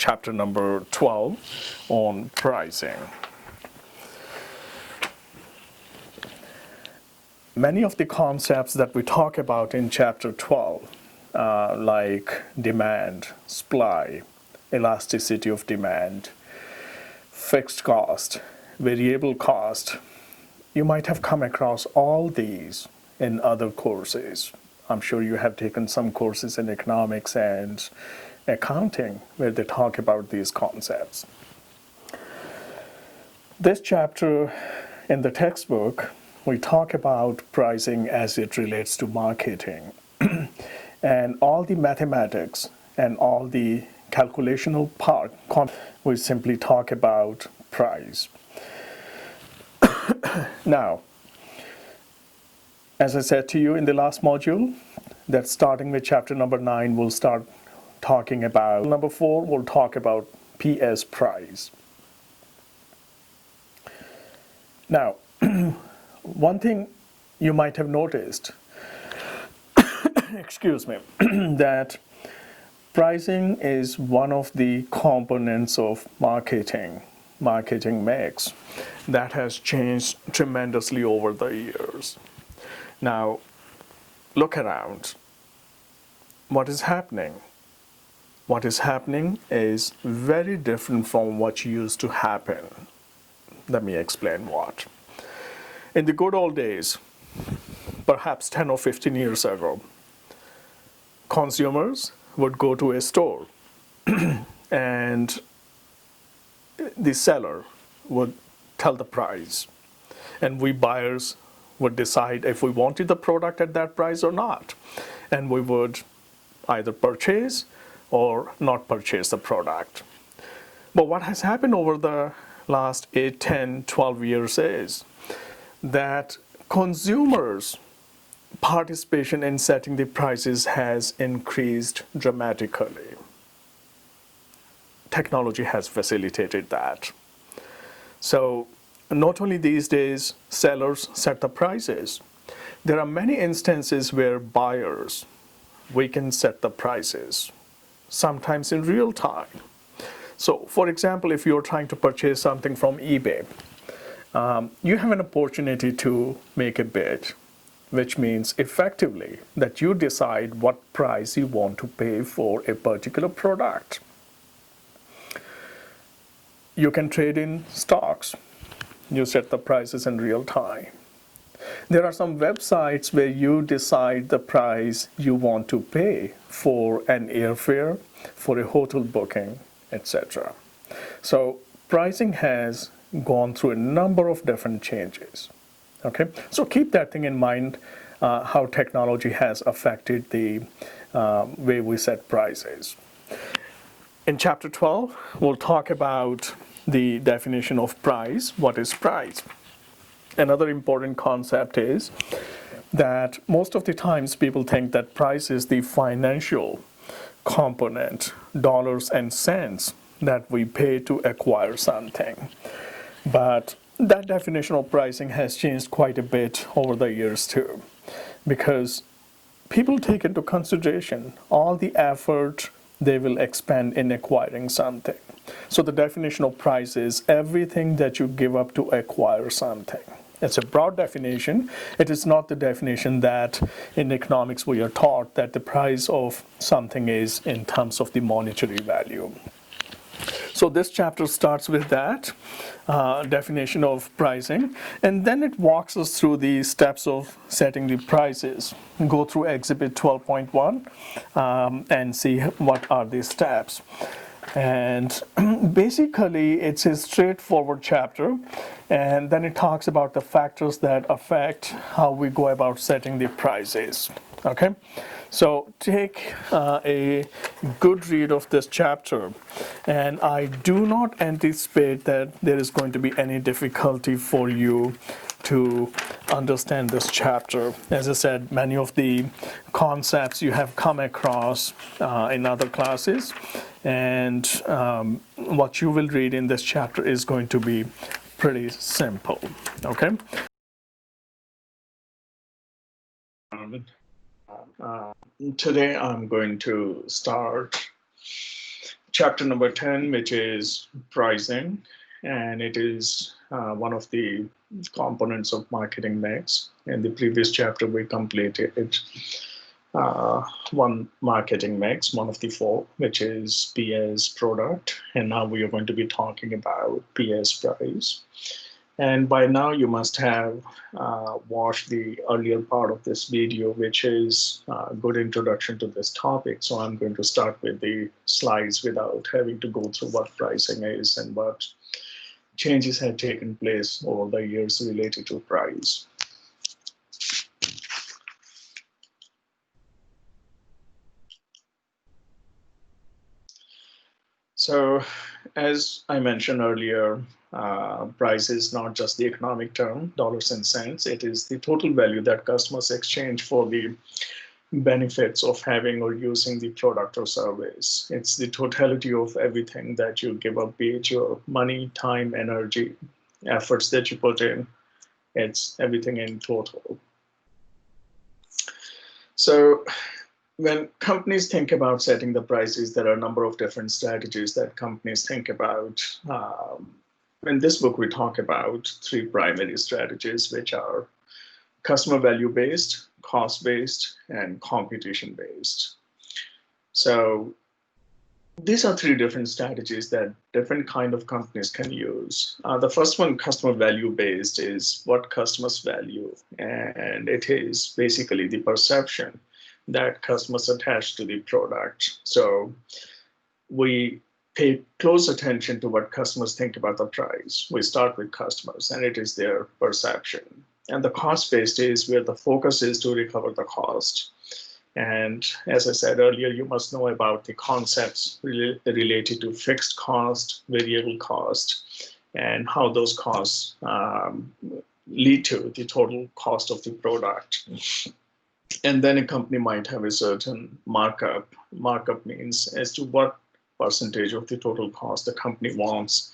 chapter number 12 on pricing. Many of the concepts that we talk about in chapter 12, like demand, supply, elasticity of demand, fixed cost, variable cost, you might have come across all these in other courses. I'm sure you have taken some courses in economics and accounting where they talk about these concepts. This chapter in the textbook, we talk about pricing as it relates to marketing. And all the mathematics and all the calculational part, we simply talk about price. Now, as I said to you in the last module, that starting with chapter number 9, we'll start talking about. Number 4, we'll talk about PS price. Now, one thing you might have noticed, excuse me, that pricing is one of the components of marketing mix that has changed tremendously over the years. Now, look around. What is happening? What is happening is very different from what used to happen. Let me explain what. In the good old days, perhaps 10 or 15 years ago, consumers would go to a store and the seller would tell the price, and we buyers would decide if we wanted the product at that price or not, and we would either purchase or not purchase the product. But what has happened over the last 8, 10, 12 years is that consumers' participation in setting the prices has increased dramatically. Technology has facilitated that. So not only these days sellers set the prices, there are many instances where buyers, we can set the prices, sometimes in real time. So for example, if you're trying to purchase something from eBay, you have an opportunity to make a bid, which means effectively that you decide what price you want to pay for a particular product. You can trade in stocks. You set the prices in real time. There are some websites where you decide the price you want to pay for an airfare, for a hotel booking, etc. So pricing has gone through a number of different changes. Okay, so keep that thing in mind, how technology has affected the way we set prices. In chapter 12, we'll talk about the definition of price. What is price? Another important concept is that most of the times people think that price is the financial component, dollars and cents that we pay to acquire something. But that definition of pricing has changed quite a bit over the years too, because people take into consideration all the effort they will expend in acquiring something. So the definition of price is everything that you give up to acquire something. It's a broad definition. It is not the definition that in economics we are taught that the price of something is in terms of the monetary value. So this chapter starts with that definition of pricing, and then it walks us through the steps of setting the prices. Go through Exhibit 12.1 and see what are these steps. And basically, it's a straightforward chapter, and then it talks about the factors that affect how we go about setting the prices. Okay, so take a good read of this chapter, and I do not anticipate that there is going to be any difficulty for you to understand this chapter. As I said, many of the concepts you have come across in other classes, and what you will read in this chapter is going to be pretty simple. Okay. Today I'm going to start chapter number 10, which is pricing, and it is one of the components of marketing mix. In the previous chapter, we completed one marketing mix, one of the four, which is PS product, and now we are going to be talking about PS price. And by now you must have watched the earlier part of this video, which is a good introduction to this topic. So I'm going to start with the slides without having to go through what pricing is and what changes have taken place over the years related to price. So, as I mentioned earlier, price is not just the economic term, dollars and cents. It is the total value that customers exchange for the benefits of having or using the product or service. It's the totality of everything that you give up, be it your money, time, energy, efforts that you put in. It's everything in total. So, when companies think about setting the prices, there are a number of different strategies that companies think about. In this book, we talk about three primary strategies, which are customer value-based, cost-based, and competition-based. So these are three different strategies that different kind of companies can use. The first one, customer value-based, is what customers value, and it is basically the perception that customers attach to the product. So we pay close attention to what customers think about the price. We start with customers, and it is their perception. And the cost-based is where the focus is to recover the cost. And as I said earlier, you must know about the concepts related to fixed cost, variable cost, and how those costs lead to the total cost of the product. And then a company might have a certain markup. Markup means as to what percentage of the total cost the company wants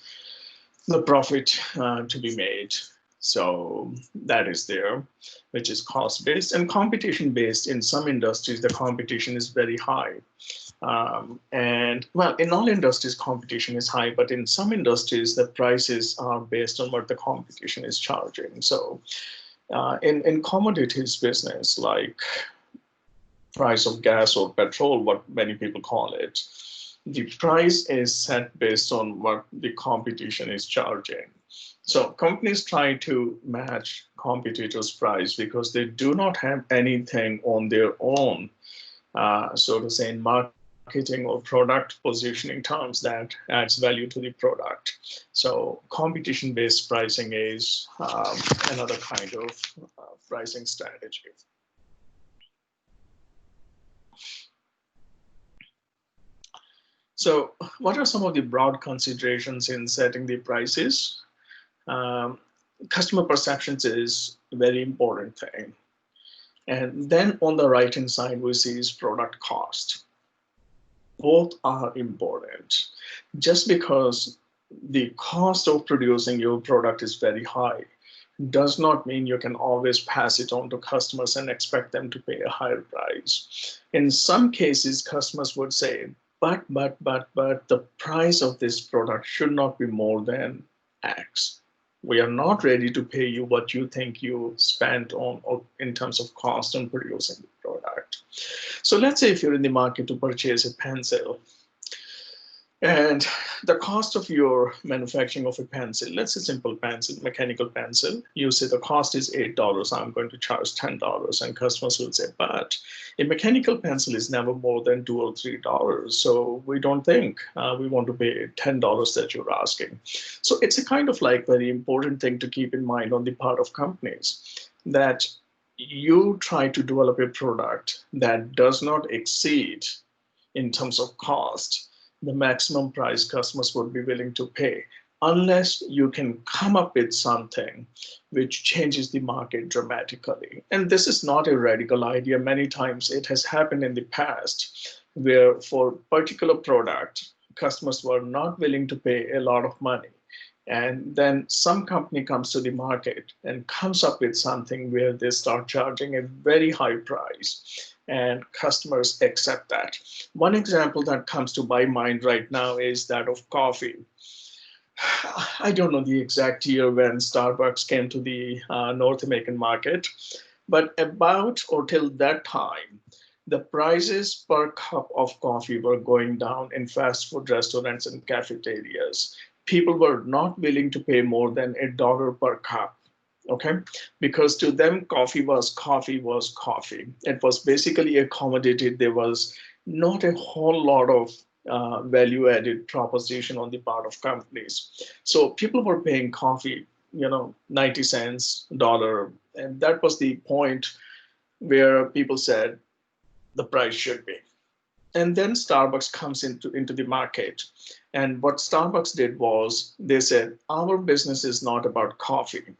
the profit to be made. So that is there, which is cost-based. And competition-based, in some industries, the competition is very high. And well, in all industries, competition is high, but in some industries, the prices are based on what the competition is charging. So in commodities business, like price of gas or petrol, what many people call it, the price is set based on what the competition is charging. So companies try to match competitors' price because they do not have anything on their own, so to say, in marketing or product positioning terms that adds value to the product. So competition-based pricing is another kind of pricing strategy. So what are some of the broad considerations in setting the prices? Customer perceptions is a very important thing. And then on the right-hand side, we see is product cost. Both are important. Just because the cost of producing your product is very high does not mean you can always pass it on to customers and expect them to pay a higher price. In some cases, customers would say, but the price of this product should not be more than X. We are not ready to pay you what you think you spent on or in terms of cost on producing the product. So let's say if you're in the market to purchase a pencil, and the cost of your manufacturing of a pencil, let's say simple pencil, mechanical pencil, you say the cost is $8, I'm going to charge $10, and customers will say, but a mechanical pencil is never more than $2 or $3, so we don't think we want to pay $10 that you're asking. So it's a kind of like very important thing to keep in mind on the part of companies, that you try to develop a product that does not exceed in terms of cost the maximum price customers would be willing to pay, unless you can come up with something which changes the market dramatically. And this is not a radical idea. Many times it has happened in the past where for particular product, customers were not willing to pay a lot of money. And then some company comes to the market and comes up with something where they start charging a very high price. and customers accept that. One example that comes to my mind right now is that of coffee. I don't know the exact year when Starbucks came to the North American market, but about or till that time, the prices per cup of coffee were going down in fast food restaurants and cafeterias. People were not willing to pay more than $1 per cup. Okay, because to them, coffee was coffee. It was basically a commodity. There was not a whole lot of value added proposition on the part of companies. So people were paying coffee, 90 cents, dollar. And that was the point where people said the price should be. And then Starbucks comes into the market. And what Starbucks did was they said, our business is not about coffee.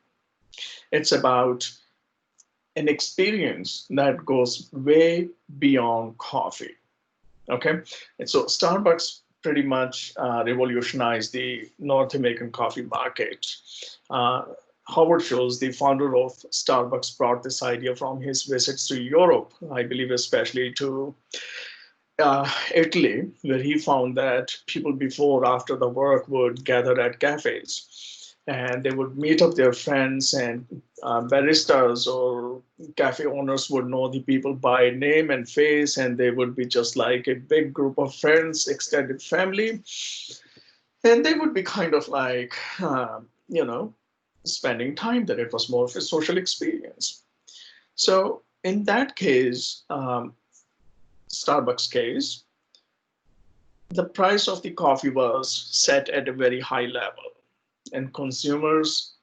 It's about an experience that goes way beyond coffee. Okay, and so Starbucks pretty much revolutionized the North American coffee market. Uh, Howard Schultz, the founder of Starbucks, brought this idea from his visits to Europe, I believe, especially to Italy, where he found that people before, after the work, would gather at cafes and they would meet up their friends, and baristas or cafe owners would know the people by name and face, and they would be just like a big group of friends, extended family, and they would be kind of like, spending time there. It was more of a social experience. So in that case, Starbucks case, the price of the coffee was set at a very high level, and consumers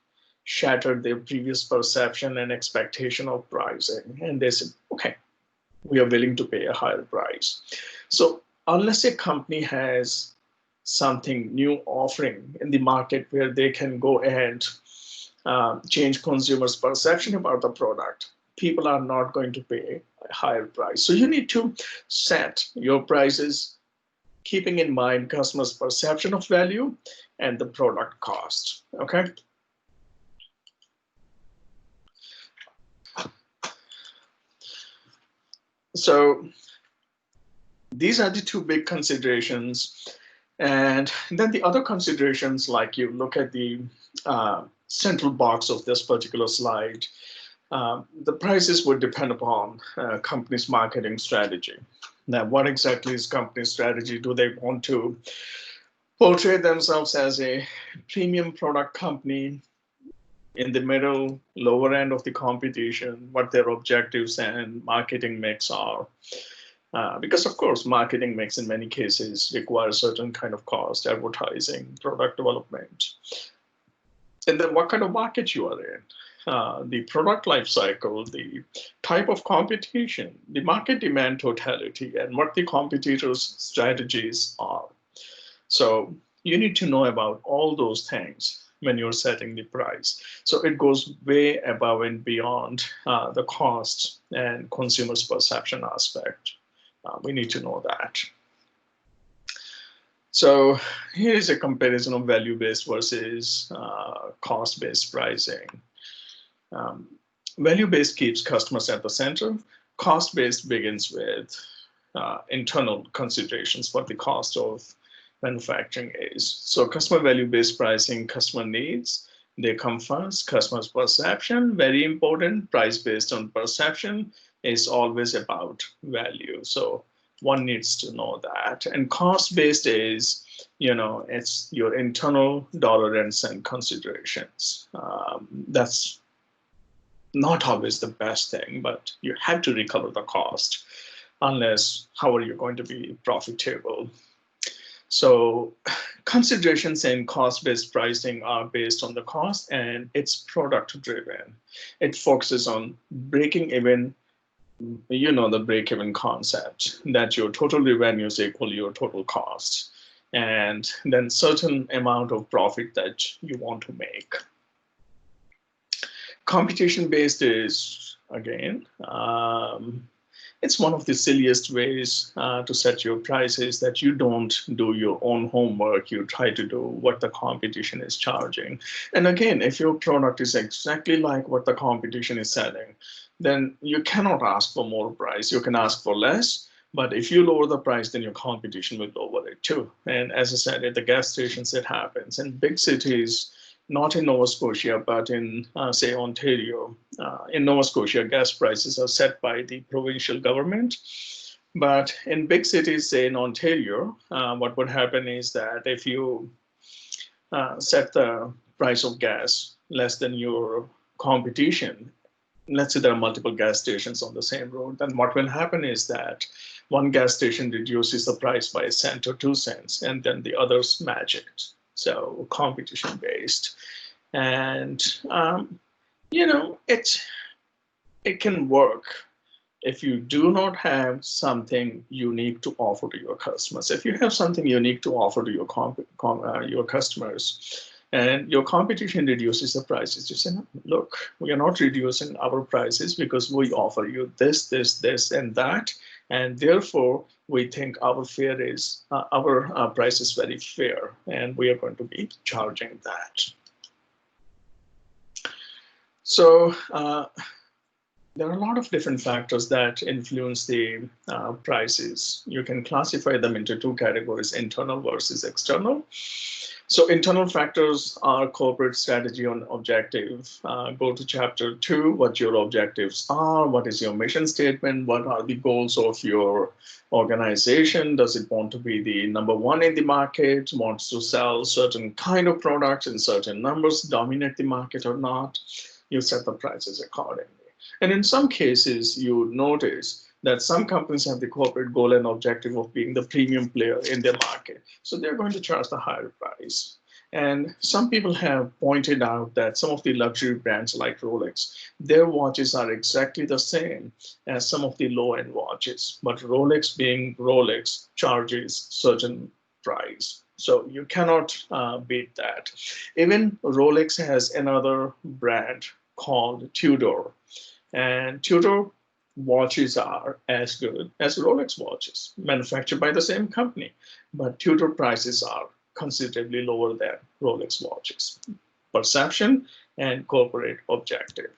shattered their previous perception and expectation of pricing. And they said, okay, we are willing to pay a higher price. So unless a company has something new offering in the market where they can go and change consumers' perception about the product, people are not going to pay a higher price. So you need to set your prices keeping in mind customers' perception of value and the product cost. Okay. So these are the two big considerations. And then the other considerations, like you look at the central box of this particular slide, the prices would depend upon company's marketing strategy. Now, what exactly is company strategy? Do they want to portray themselves as a premium product company in the middle, lower end of the competition, what their objectives and marketing mix are? Because of course, marketing mix in many cases requires certain kind of cost, advertising, product development. And then what kind of market you are in, the product life cycle, the type of competition, the market demand totality, and what the competitors' strategies are. So you need to know about all those things when you're setting the price. So it goes way above and beyond the cost and consumers' perception aspect. We need to know that. So here is a comparison of value-based versus cost-based pricing. Value-based keeps customers at the center. Cost-based begins with internal considerations, what the cost of manufacturing is. So customer value-based pricing, customer needs, they come first. Customer's perception, very important. Price based on perception is always about value. So one needs to know that. And cost-based is, it's your internal dollar and cent considerations. That's not always the best thing, but you have to recover the cost. Unless, how are you going to be profitable? So considerations in cost-based pricing are based on the cost, and it's product-driven. It focuses on breaking even, the break-even concept, that your total revenues equal your total cost, and then certain amount of profit that you want to make. Competition-based is, again, It's one of the silliest ways to set your prices, that you don't do your own homework. You try to do what the competition is charging. And again, if your product is exactly like what the competition is selling, then you cannot ask for more price. You can ask for less, but if you lower the price, then your competition will lower it too. And as I said, at the gas stations, it happens. In big cities, not in Nova Scotia, but in, say, Ontario. In Nova Scotia, gas prices are set by the provincial government. But in big cities, say in Ontario, what would happen is that if you set the price of gas less than your competition, let's say there are multiple gas stations on the same road, then what will happen is that one gas station reduces the price by a cent or 2 cents, and then the others match it. So competition based. And, it can work if you do not have something unique to offer to your customers. If you have something unique to offer to your customers, and your competition reduces the prices, you say, no, look, we are not reducing our prices because we offer you this, this, this, and that, and therefore we think our price is very fair, and we are going to be charging that. So there are a lot of different factors that influence the prices. You can classify them into two categories: internal versus external. So internal factors are corporate strategy and objective. Go to chapter 2, what your objectives are, what is your mission statement, what are the goals of your organization. Does it want to be the number one in the market, wants to sell certain kind of products in certain numbers, dominate the market or not? You set the prices accordingly. And in some cases, you notice that some companies have the corporate goal and objective of being the premium player in their market. So they're going to charge the higher price. And some people have pointed out that some of the luxury brands like Rolex, their watches are exactly the same as some of the low-end watches. But Rolex, being Rolex, charges certain price. So you cannot beat that. Even Rolex has another brand called Tudor. And Tudor watches are as good as Rolex watches, manufactured by the same company, but Tudor prices are considerably lower than Rolex watches. Perception and corporate objective.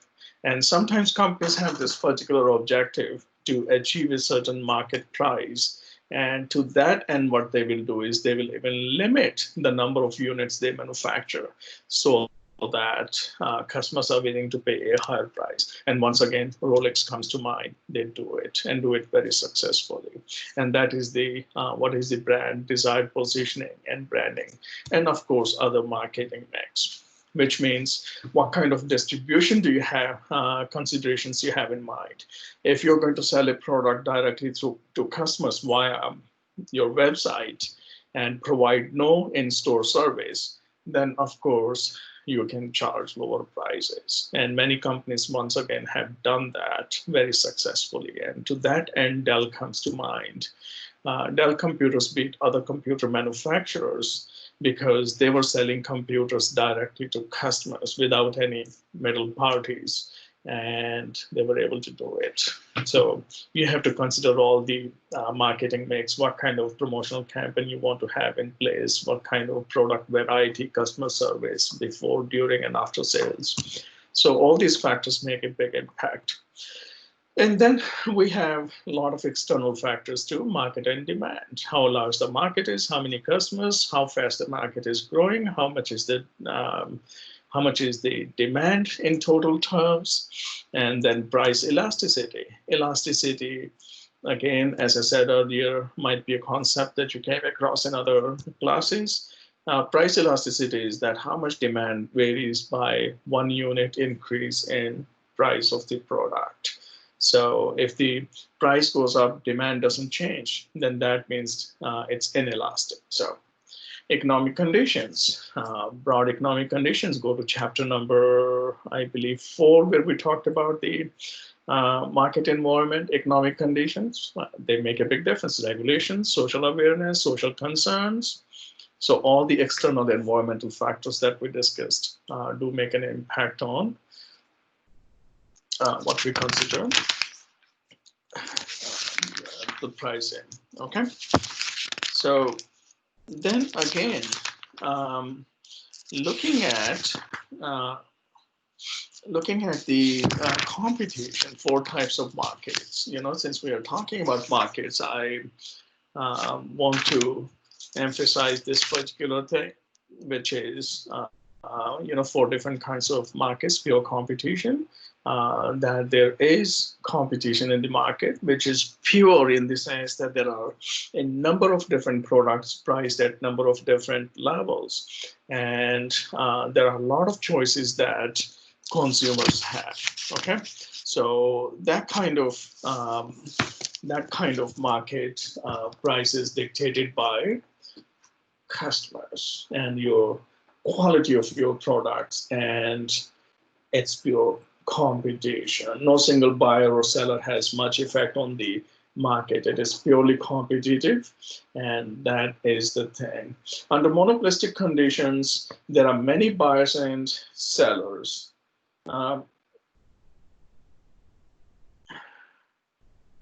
And sometimes companies have this particular objective to achieve a certain market price. And to that end, what they will do is they will even limit the number of units they manufacture, so that customers are willing to pay a higher price. And once again, Rolex comes to mind. They do it and do it very successfully. And that is the what is the brand desired positioning and branding, and of course other marketing mix, which means what kind of distribution do you have, considerations you have in mind. If you're going to sell a product directly to customers via your website and provide no in-store service, then of course you can charge lower prices. And many companies, once again, have done that very successfully. And to that end, Dell comes to mind. Dell computers beat other computer manufacturers because they were selling computers directly to customers without any middle parties, and they were able to do it. So you have to consider all the marketing mix, what kind of promotional campaign you want to have in place, what kind of product variety, customer service before, during, and after sales. So all these factors make a big impact. And then we have a lot of external factors too: market and demand. How large the market is, how many customers, how fast the market is growing, how much is the demand in total terms, and then price elasticity. Elasticity, again, as I said earlier, might be a concept that you came across in other classes. Price elasticity is that how much demand varies by 1 unit increase in price of the product. So if the price goes up, demand doesn't change, then that means it's inelastic. So economic conditions, broad economic conditions, go to chapter number, I believe, 4, where we talked about the market environment. Economic conditions, they make a big difference. Regulations, social awareness, social concerns. So all the external environmental factors that we discussed do make an impact on what we consider. the price in. Okay, so then again, looking at uh, the competition, four types of markets. Since we are talking about markets, I want to emphasize this particular thing, which is four different kinds of markets, pure competition. That there is competition in the market, which is pure in the sense that there are a number of different products priced at number of different levels, and there are a lot of choices that consumers have. Okay, so that kind of market price is dictated by customers and your quality of your products, and it's pure competition. No single buyer or seller has much effect on the market. It is purely competitive, and that is the thing. Under monopolistic conditions, there are many buyers and sellers. Hold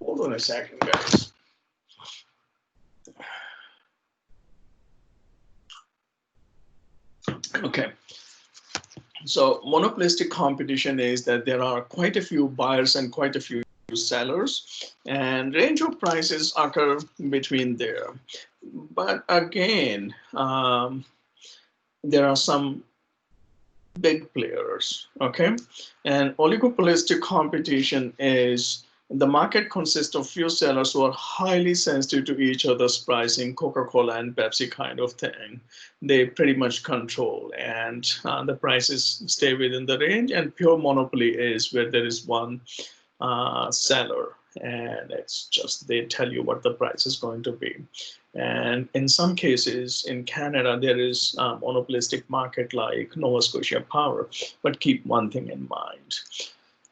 on a second, guys. Okay. So monopolistic competition is that there are quite a few buyers and quite a few sellers, and range of prices occur between there. But again, there are some big players, okay? And oligopolistic competition is the market consists of few sellers who are highly sensitive to each other's pricing, Coca-Cola and Pepsi kind of thing. They pretty much control, and the prices stay within the range. And pure monopoly is where there is one seller, and it's just they tell you what the price is going to be. And in some cases in Canada, there is a monopolistic market like Nova Scotia Power. But keep one thing in mind.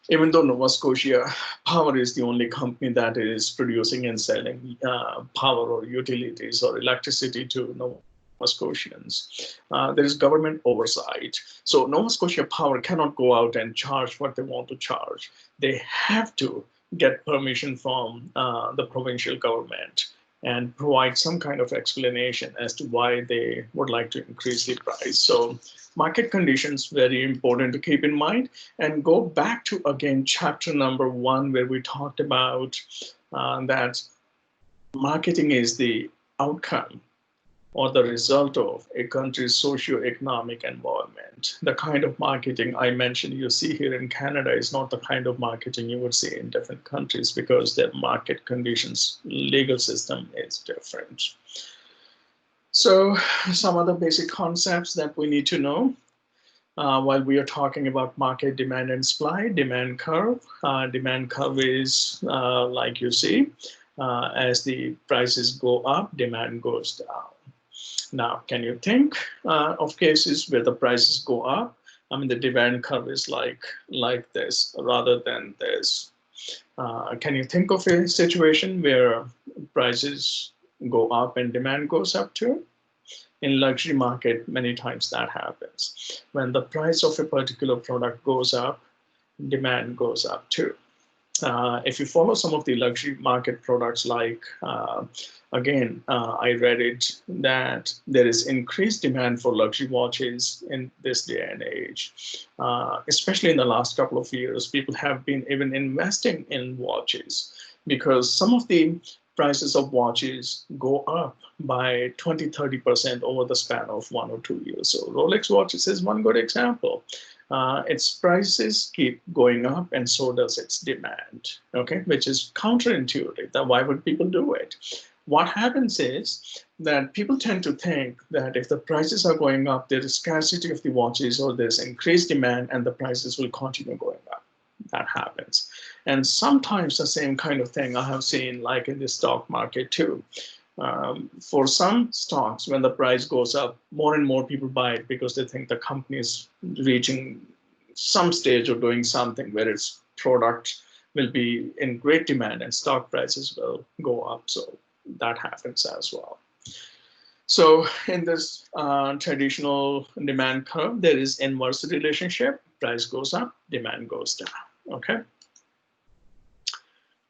Even though Nova Scotia Power is the only company that is producing and selling power or utilities or electricity to Nova Scotians, there is government oversight. So Nova Scotia Power cannot go out and charge what they want to charge. They have to get permission from the provincial government and provide some kind of explanation as to why they would like to increase the price. So market conditions, very important to keep in mind. And go back to, again, chapter number 1, where we talked about that marketing is the outcome or the result of a country's socio-economic environment. The kind of marketing I mentioned you see here in Canada is not the kind of marketing you would see in different countries, because their market conditions, legal system is different. So some other basic concepts that we need to know while we are talking about market demand and supply. Demand curve. Demand curve is like you see, as the prices go up, demand goes down. Now, can you think of cases where the prices go up? I mean, the demand curve is like this rather than this. Can you think of a situation where prices go up and demand goes up too? In luxury market, many times that happens. When the price of a particular product goes up, demand goes up too. If you follow some of the luxury market products, like, I read it that there is increased demand for luxury watches in this day and age. Especially in the last couple of years, people have been even investing in watches, because some of the prices of watches go up by 20-30% over the span of 1 or 2 years. So Rolex watches is one good example. Its prices keep going up, and so does its demand, okay, which is counterintuitive. That why would people do it? What happens is that people tend to think that if the prices are going up, there is scarcity of the watches, or there's increased demand, and the prices will continue going up. That happens. And sometimes the same kind of thing I have seen, like in the stock market too. For some stocks, when the price goes up, more and more people buy it because they think the company is reaching some stage of doing something where its product will be in great demand and stock prices will go up. So that happens as well. So in this traditional demand curve, there is inverse relationship. Price goes up, demand goes down. Okay.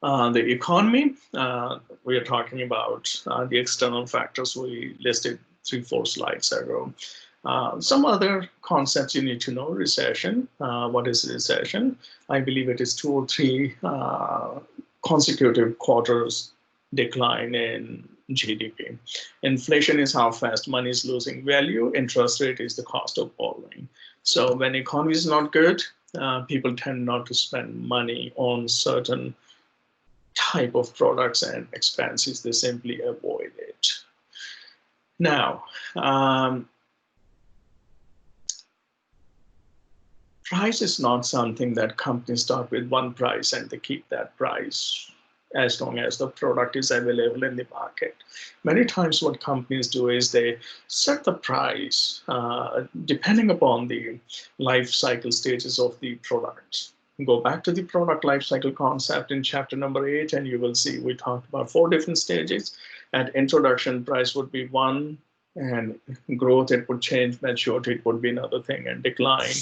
The economy, we are talking about the external factors we listed 3-4 slides ago. Some other concepts you need to know. Recession. What is recession? I believe it is 2 or 3 consecutive quarters decline in GDP. Inflation is how fast money is losing value. Interest rate is the cost of borrowing. So when economy is not good, people tend not to spend money on certain type of products and expenses. They simply avoid it. Now, price is not something that companies start with one price and they keep that price as long as the product is available in the market. Many times what companies do is they set the price depending upon the life cycle stages of the product. Go back to the product life cycle concept in chapter number 8 and you will see we talked about 4 different stages. At introduction, price would be one, and growth, it would change, maturity, it would be another thing, and decline,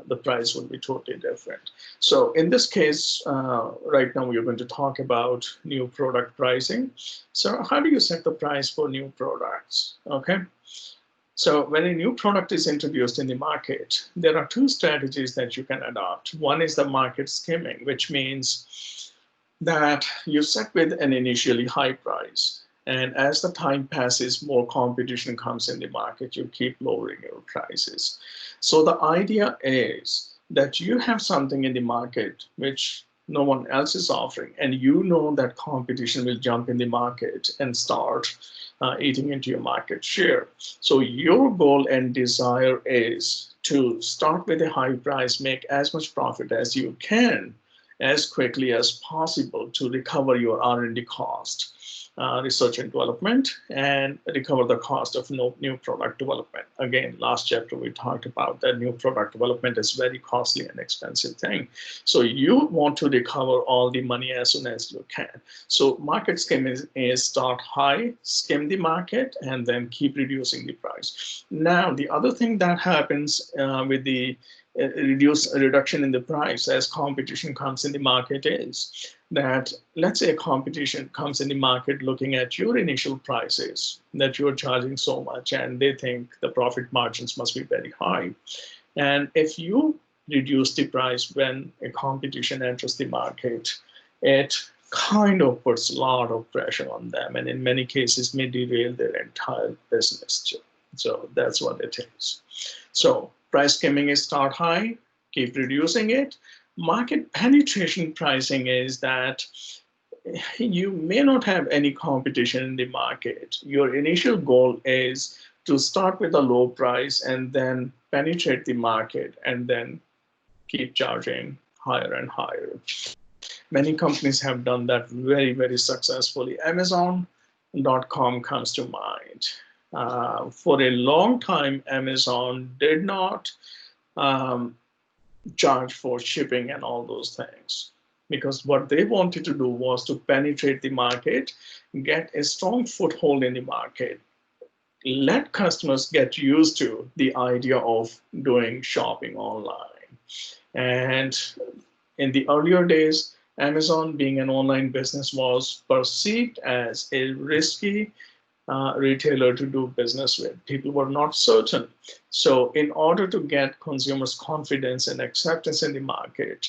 the price would be totally different. So in this case, right now we are going to talk about new product pricing. So how do you set the price for new products? Okay. So when a new product is introduced in the market, there are 2 strategies that you can adopt. One is the market skimming, which means that you set with an initially high price. And as the time passes, more competition comes in the market, you keep lowering your prices. So the idea is that you have something in the market which no one else is offering, and you know that competition will jump in the market and start eating into your market share. So your goal and desire is to start with a high price, make as much profit as you can, as quickly as possible to recover your R&D cost, research and development, and recover the cost of new product development. Again, last chapter we talked about that new product development is very costly and expensive thing. So you want to recover all the money as soon as you can. So market skim is start high, skim the market, and then keep reducing the price. Now, the other thing that happens with the reduction in the price as competition comes in the market is that, let's say a competition comes in the market looking at your initial prices that you're charging so much, and they think the profit margins must be very high. And if you reduce the price when a competition enters the market, it kind of puts a lot of pressure on them, and in many cases may derail their entire business too. So that's what it is. So price skimming is start high, keep reducing it. Market penetration pricing is that you may not have any competition in the market. Your initial goal is to start with a low price and then penetrate the market and then keep charging higher and higher. Many companies have done that very, very successfully. Amazon.com comes to mind. For a long time, Amazon did not charge for shipping and all those things, because what they wanted to do was to penetrate the market, get a strong foothold in the market, let customers get used to the idea of doing shopping online. And in the earlier days, Amazon, being an online business, was perceived as a risky retailer to do business with. People were not certain. So in order to get consumers' confidence and acceptance in the market,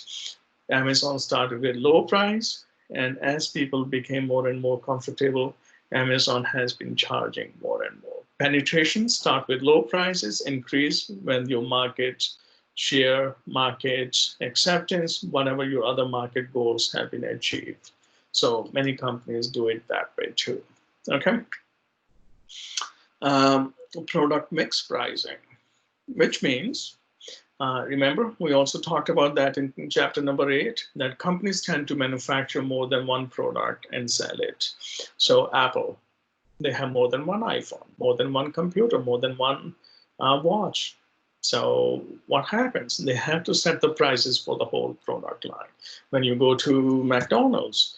Amazon started with low price. And as people became more and more comfortable, Amazon has been charging more and more. Penetration start with low prices, increase when your market share, market acceptance, whatever your other market goals have been achieved. So many companies do it that way too. Okay. Product mix pricing, which means, remember, we also talked about that in chapter number 8, that companies tend to manufacture more than one product and sell it. So Apple, they have more than one iPhone, more than one computer, more than one watch. So what happens? They have to set the prices for the whole product line. When you go to McDonald's,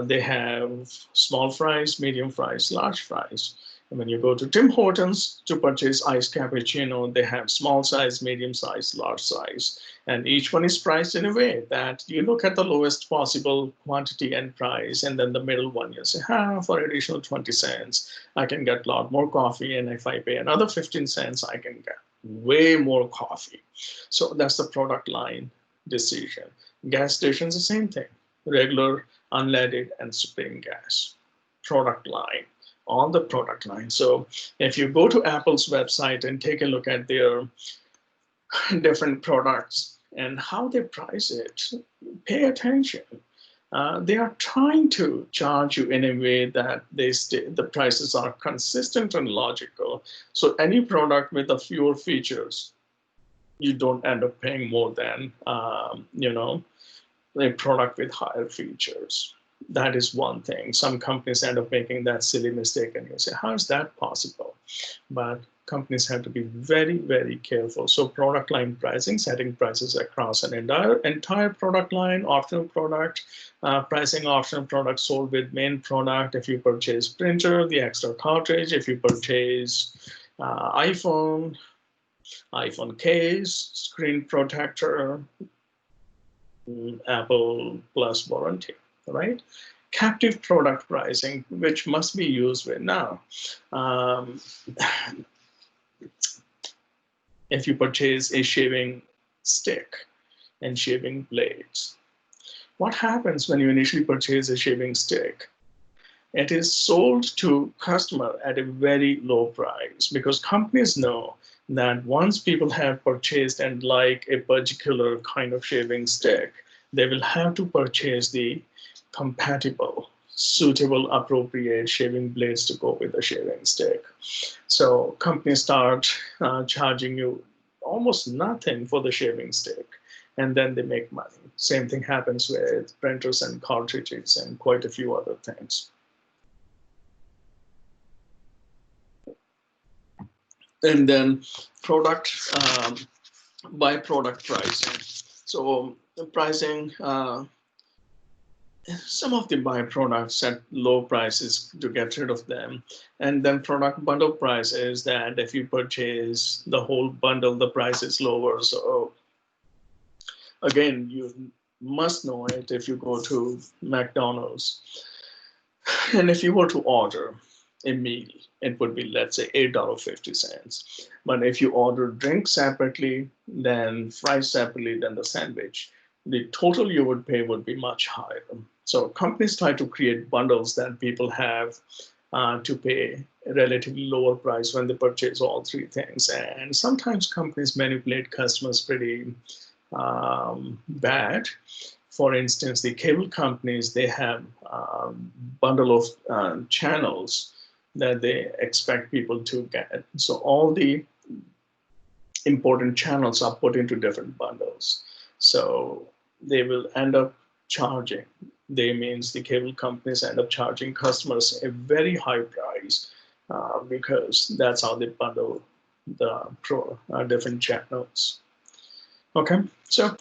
they have small fries, medium fries, large fries. When you go to Tim Hortons to purchase iced cappuccino, they have small size, medium size, large size, and each one is priced in a way that you look at the lowest possible quantity and price, and then the middle one you say, for additional 20 cents, I can get a lot more coffee, and if I pay another 15 cents, I can get way more coffee. So that's the product line decision. Gas stations, the same thing, regular, unleaded, and supreme gas. Product line, on the product line. So if you go to Apple's website and take a look at their different products and how they price it, pay attention. They are trying to charge you in a way that the prices are consistent and logical. So any product with a fewer features, you don't end up paying more than a product with higher features. That is one thing. Some companies end up making that silly mistake, and you say, how is that possible? But companies have to be very, very careful. So product line pricing, setting prices across an entire product line, optional product, pricing optional product sold with main product. If you purchase printer, the extra cartridge. If you purchase iPhone case, screen protector, Apple Plus warranty, right? Captive product pricing, which must be used with now. If you purchase a shaving stick and shaving blades, what happens when you initially purchase a shaving stick? It is sold to customer at a very low price because companies know that once people have purchased and like a particular kind of shaving stick, they will have to purchase the compatible, suitable, appropriate shaving blades to go with the shaving stick. So companies start charging you almost nothing for the shaving stick, and then they make money. Same thing happens with printers and cartridges and quite a few other things. And then product by product pricing. So the pricing, some of the byproducts set low prices to get rid of them. And then product bundle price is that if you purchase the whole bundle, the price is lower. So again, you must know it if you go to McDonald's. And if you were to order a meal, it would be, let's say, $8.50. But if you order drinks separately, then fries separately, then the sandwich, the total you would pay would be much higher. So companies try to create bundles that people have to pay a relatively lower price when they purchase all three things. And sometimes companies manipulate customers pretty bad. For instance, the cable companies, they have a bundle of channels that they expect people to get. So all the important channels are put into different bundles. So they will end up charging. They means the cable companies end up charging customers a very high price because that's how they bundle the different channels. Okay, so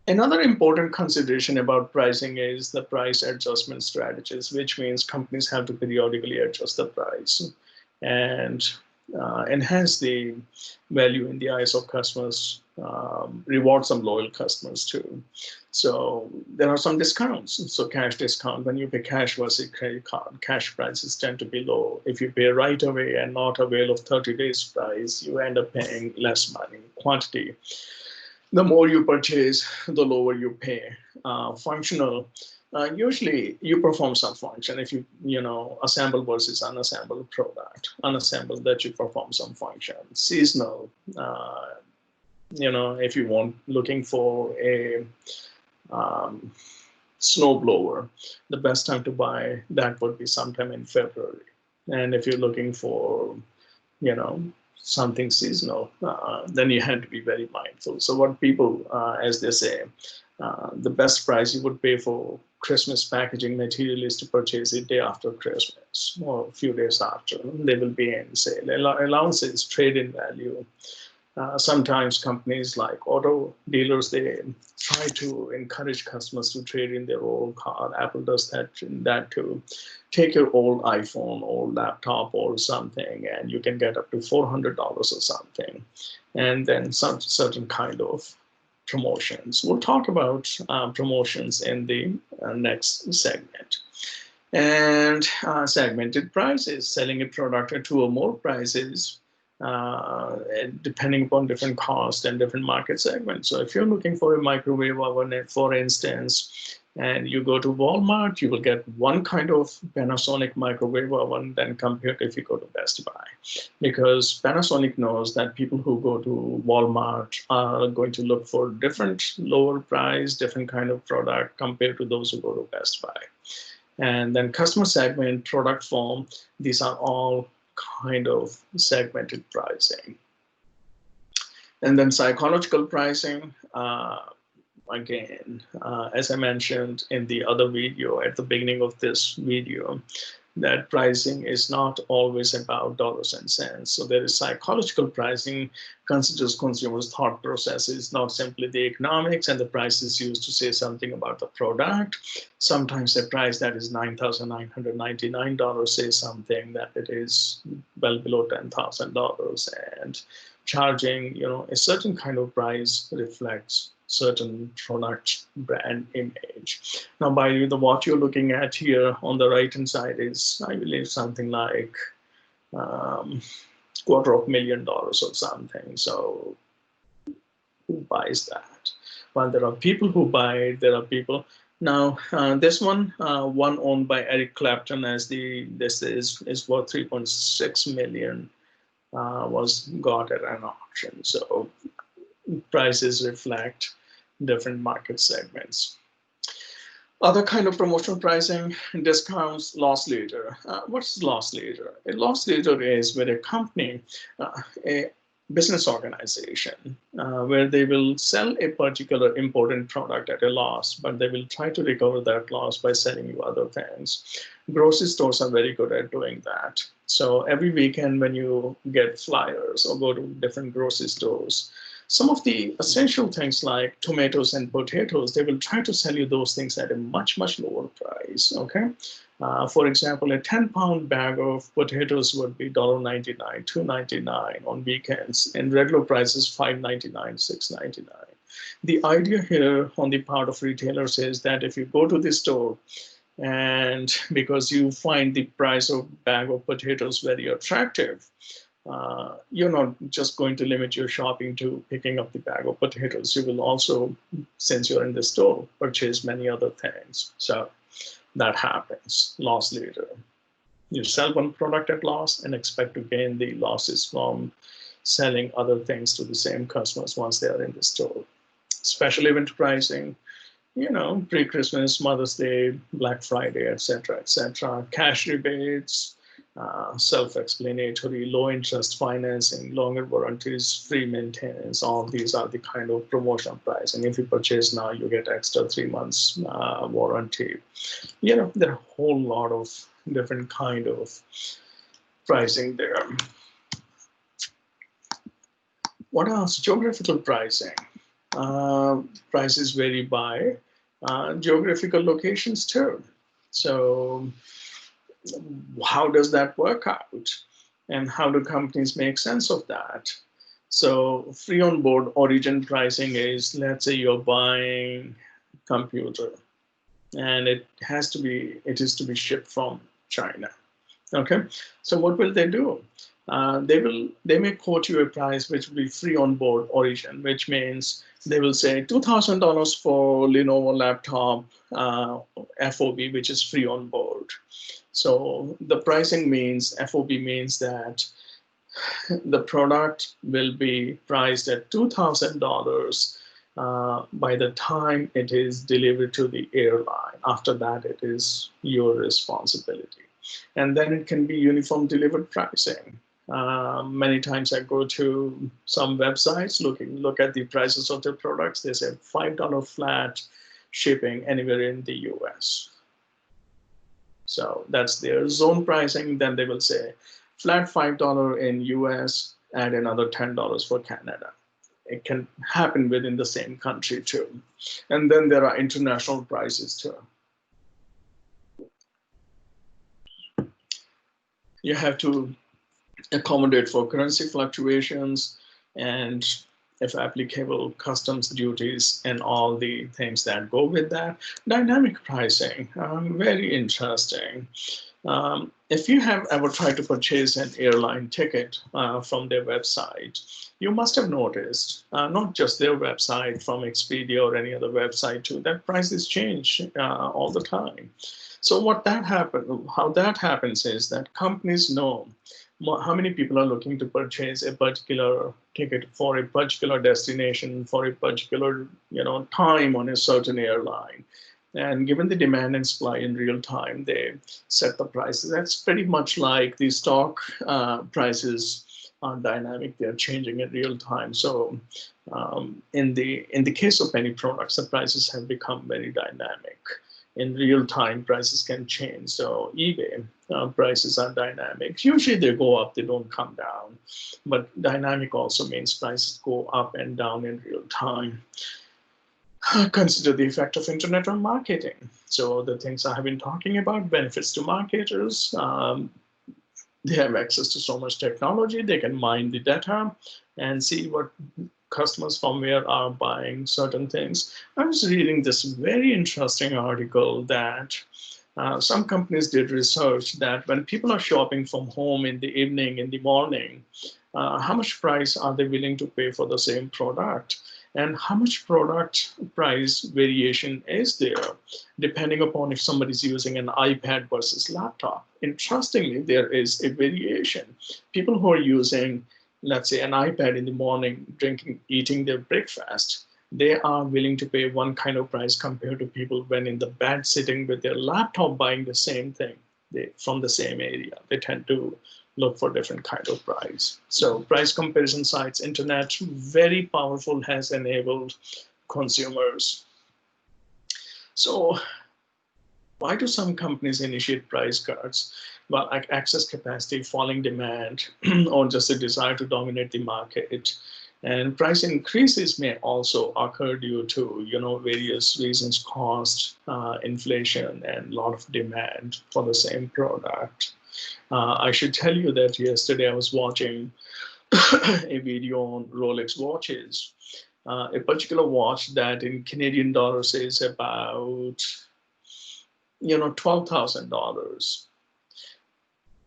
another important consideration about pricing is the price adjustment strategies, which means companies have to periodically adjust the price and enhance the value in the eyes of customers, reward some loyal customers too. So there are some discounts. So cash discount, when you pay cash versus credit card, cash prices tend to be low. If you pay right away and not avail of 30 days price, you end up paying less money, quantity. The more you purchase, the lower you pay. Functional, usually you perform some function. If you assemble versus unassembled product, unassembled, that you perform some function. Seasonal, if you want, looking for a snow blower, the best time to buy that would be sometime in February. And if you're looking for, something seasonal, then you have to be very mindful. So what people, as they say, the best price you would pay for Christmas packaging material is to purchase it day after Christmas or a few days after. They will be in sale. Allowances, trade-in value, Sometimes companies like auto dealers, they try to encourage customers to trade in their old car. Apple does that too. Take your old iPhone, old laptop, or something, and you can get up to $400 or something, and then some certain kind of promotions. We'll talk about promotions in the next segment. And segmented prices, selling a product at two or more prices, depending upon different cost and different market segments. So if you're looking for a microwave oven, for instance, and you go to Walmart, you will get one kind of Panasonic microwave oven than compared to if you go to Best Buy. Because Panasonic knows that people who go to Walmart are going to look for different lower price, different kind of product compared to those who go to Best Buy. And then customer segment, product form, these are all kind of segmented pricing. And then psychological pricing, again, as I mentioned in the other video, at the beginning of this video, that pricing is not always about dollars and cents. So there is psychological pricing, considers consumers' thought processes, not simply the economics, and the price is used to say something about the product. Sometimes a price that is $9,999 says something that it is well below $10,000, and charging, a certain kind of price reflects certain product brand image. Now, by the what you're looking at here on the right hand side is, I believe, something like $250,000 or something. So who buys that? Well, there are people who buy it. There are people. Now, this one owned by Eric Clapton, this is worth 3.6 million, was got at an auction. So prices reflect different market segments. Other kind of promotional pricing, discounts, loss leader. What's loss leader? A loss leader is where a company, a business organization, where they will sell a particular important product at a loss, but they will try to recover that loss by selling you other things. Grocery stores are very good at doing that. So every weekend when you get flyers or go to different grocery stores, some of the essential things like tomatoes and potatoes, they will try to sell you those things at a much, much lower price, okay? For example, a 10-pound bag of potatoes would be $1.99, $2.99 on weekends, and regular prices $5.99, $6.99. The idea here on the part of retailers is that if you go to the store, and because you find the price of bag of potatoes very attractive, you're not just going to limit your shopping to picking up the bag of potatoes. You will also, since you're in the store, purchase many other things. So that happens. Loss leader. You sell one product at loss and expect to gain the losses from selling other things to the same customers once they are in the store. Special event pricing, pre-Christmas, Mother's Day, Black Friday, etc., etc. Cash rebates, self-explanatory, low interest financing, longer warranties, free maintenance. All these are the kind of promotional pricing. If you purchase now, you get extra 3 months warranty. There are a whole lot of different kind of pricing there. What else? Geographical pricing. Prices vary by geographical locations too. So how does that work out? And how do companies make sense of that? So free on board origin pricing is, let's say you're buying a computer and it is to be shipped from China. Okay, so what will they do? They may quote you a price which will be free on board origin, which means they will say $2,000 for Lenovo laptop FOB, which is free on board. So the pricing means, FOB means that the product will be priced at $2,000 by the time it is delivered to the airline. After that, it is your responsibility. And then it can be uniform delivered pricing. Many times I go to some websites, look at the prices of their products. They say $5 flat shipping anywhere in the US. So that's their zone pricing. Then they will say flat $5 in US add another $10 for Canada. It can happen within the same country too. And then there are international prices too. You have to accommodate for currency fluctuations and, if applicable, customs duties and all the things that go with that. Dynamic pricing, very interesting. If you have ever tried to purchase an airline ticket from their website, you must have noticed, not just their website, from Expedia or any other website too, that prices change all the time. So how that happens is that companies know how many people are looking to purchase a particular ticket for a particular destination for a particular time on a certain airline. And given the demand and supply in real time, they set the prices. That's pretty much like the stock prices are dynamic; they're changing in real time. So, in the case of many products, the prices have become very dynamic. In real time, prices can change. So eBay prices are dynamic. Usually they go up, they don't come down. But dynamic also means prices go up and down in real time. Consider the effect of internet on marketing. So the things I have been talking about, benefits to marketers. They have access to so much technology. They can mine the data and see what customers from where are buying certain things. I was reading this very interesting article that some companies did research that when people are shopping from home in the evening, in the morning, how much price are they willing to pay for the same product? And how much product price variation is there, depending upon if somebody's using an iPad versus laptop? Interestingly, there is a variation. People who are using, let's say, an iPad in the morning, eating their breakfast, they are willing to pay one kind of price compared to people when in the bed sitting with their laptop buying the same thing from the same area. They tend to look for different kind of price. So price comparison sites, internet, very powerful, has enabled consumers. So why do some companies initiate price cuts? Well, like excess capacity, falling demand, or just a desire to dominate the market. And price increases may also occur due to various reasons: cost, inflation, and a lot of demand for the same product. I should tell you that yesterday I was watching a video on Rolex watches. A particular watch that in Canadian dollars is about $12,000,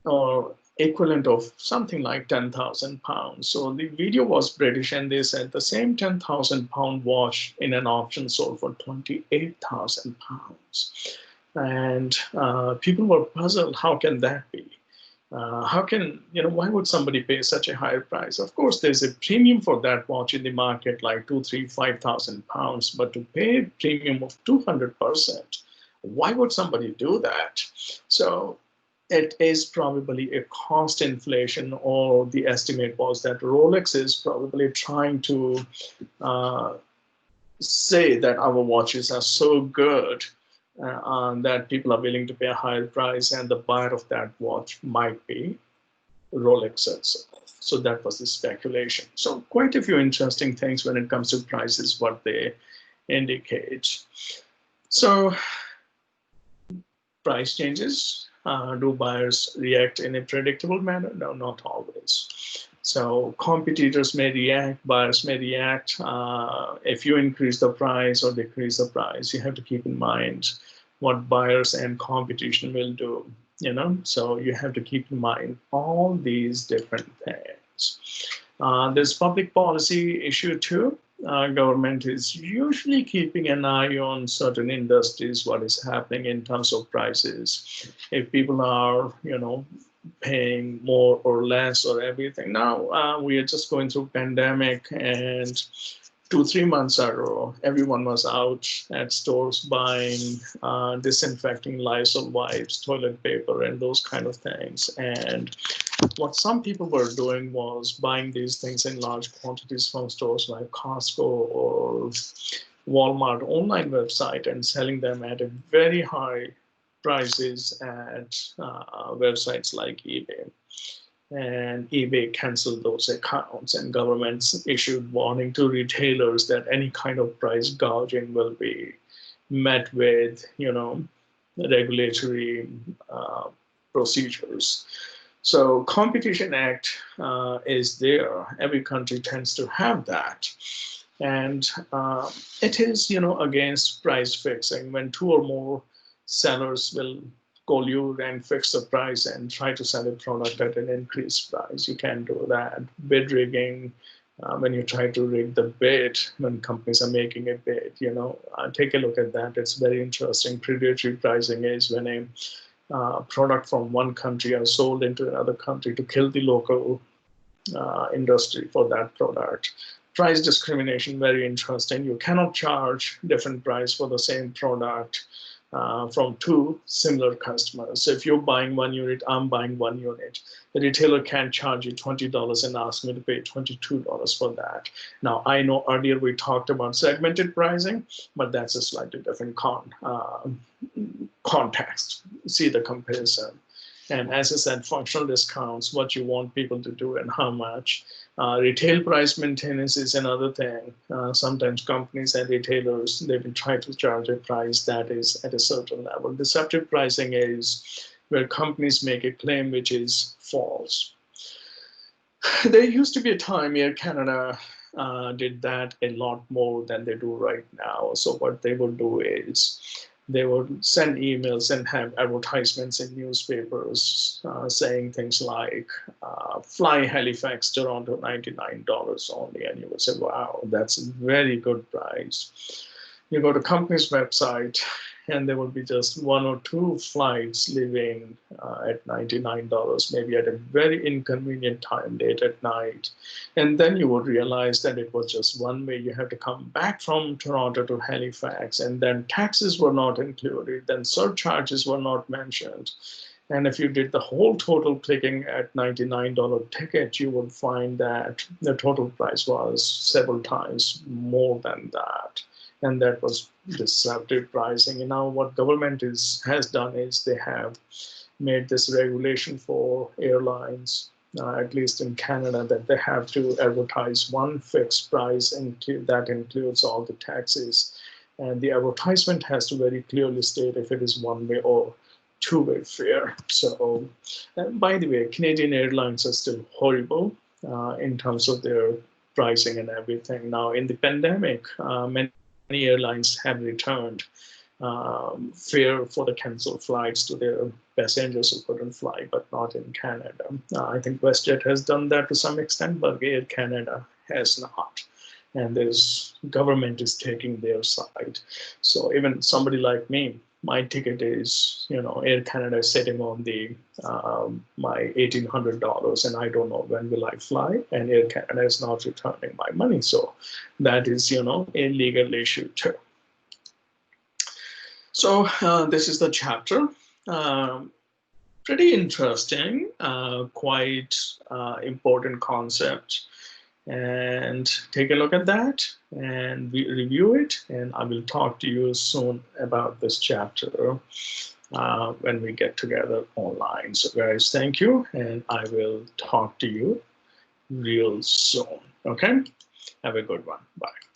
or equivalent of something like 10,000 pounds. So the video was British, and they said the same 10,000 pound watch in an auction sold for 28,000 pounds. And people were puzzled, how can that be? Why would somebody pay such a higher price? Of course, there's a premium for that watch in the market, like 2, 3, 5,000 pounds, but to pay a premium of 200%, why would somebody do that? So it is probably a cost inflation, or the estimate was that Rolex is probably trying to say that our watches are so good that people are willing to pay a higher price, and the buyer of that watch might be Rolex itself. So that was the speculation. So quite a few interesting things when it comes to prices, what they indicate. So price changes. Do buyers react in a predictable manner? No, not always. So competitors may react, buyers may react. If you increase the price or decrease the price, you have to keep in mind what buyers and competition will do. So you have to keep in mind all these different things. There's public policy issue too. Government is usually keeping an eye on certain industries, what is happening in terms of prices. If people are, paying more or less or everything. Now we are just going through pandemic, and 2-3 months ago, everyone was out at stores buying disinfecting Lysol wipes, toilet paper, and those kind of things. And what some people were doing was buying these things in large quantities from stores like Costco or Walmart online website and selling them at a very high prices at websites like eBay. and eBay canceled those accounts, and governments issued warning to retailers that any kind of price gouging will be met with, regulatory procedures. So Competition Act is there. Every country tends to have that. And it is, against price fixing. When two or more sellers will collude and fix the price and try to sell a product at an increased price, you can do that. Bid rigging, when you try to rig the bid, when companies are making a bid, take a look at that. It's very interesting. Predatory pricing is when a product from one country are sold into another country to kill the local industry for that product. Price discrimination, very interesting. You cannot charge different price for the same product from two similar customers. So if you're buying 1 unit, I'm buying 1 unit. The retailer can't charge you $20 and ask me to pay $22 for that. Now, I know earlier we talked about segmented pricing, but that's a slightly different context. See the comparison. And as I said, functional discounts, what you want people to do and how much. Retail price maintenance is another thing. Sometimes companies and retailers, they will try to charge a price that is at a certain level. Deceptive pricing is where companies make a claim which is false. There used to be a time Air Canada did that a lot more than they do right now. So what they would do is they would send emails and have advertisements in newspapers saying things like, fly Halifax, Toronto, $99 only. And you would say, wow, that's a very good price. You go to company's website and there will be just 1 or 2 flights leaving at $99, maybe at a very inconvenient time, late at night. And then you would realize that it was just one way. You have to come back from Toronto to Halifax, and then taxes were not included, then surcharges were not mentioned. And if you did the whole total clicking at $99 ticket, you would find that the total price was several times more than that. And that was deceptive pricing. And now what government has done is they have made this regulation for airlines, at least in Canada, that they have to advertise one fixed price and that includes all the taxes. And the advertisement has to very clearly state if it is one-way or two-way fare. So, by the way, Canadian Airlines are still horrible in terms of their pricing and everything. Now, in the pandemic, many airlines have returned fare for the canceled flights to their passengers who couldn't fly, but not in Canada. I think WestJet has done that to some extent, but Air Canada has not. And this government is taking their side. So even somebody like me, my ticket is, Air Canada is sitting on the my $1,800, and I don't know when will I fly, and Air Canada is not returning my money. So that is, a legal issue too. So this is the chapter. Pretty interesting, quite important concept. And take a look at that and review it. And I will talk to you soon about this chapter when we get together online. So guys, thank you. And I will talk to you real soon. Okay? Have a good one. Bye.